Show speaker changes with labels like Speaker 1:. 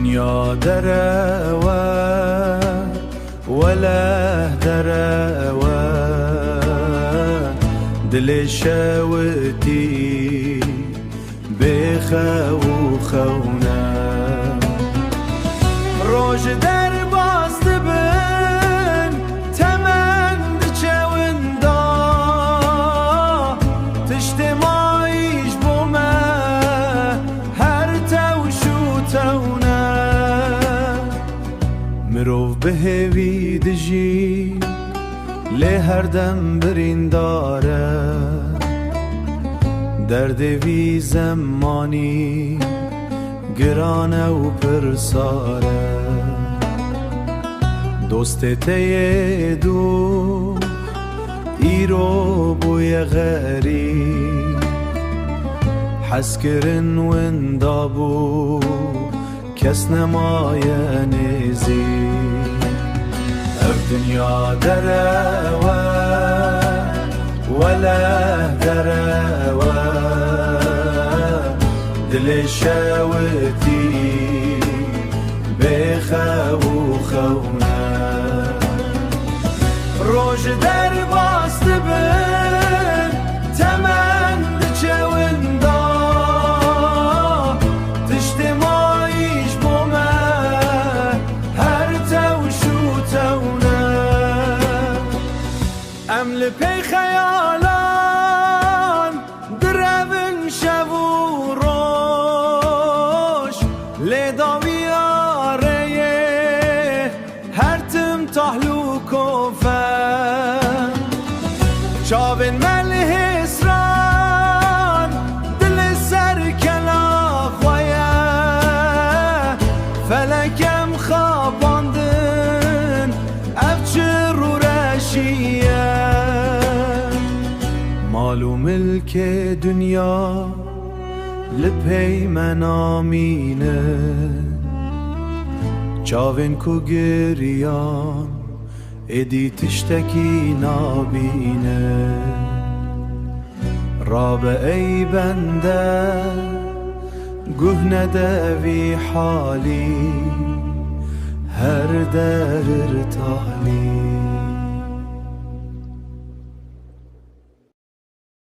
Speaker 1: دنیا دروا ولا دروا دل شوتي بخو خونا روج در باست بن تمند چوندا تجتماعيش بوما هر توشو تونا مروف بهوی دجی لی هر دم برین داره درد وی زمانی گرانه و پرساره دوست تی دو ایرو بوی غریب حس کرن و اندابو کس نمایه نیزی اف دنیا دروا ولا دروا دل شوتي بخو خونا روج در باست بن تمند چوندا تجتماعيش بوما هر توشو تونا امل پی خیالان درون شو روش لداوی آره هر تم تحلوک و فن چاون مل حسران دل سر کلا خواه فلکم خواباندن افچه رو رشیه مالو ملک دنیا لپی من آمینه چاوین کو گریان ادی تشتکی نابینه راب ای بنده گه ندوی حالی هر در ارتالی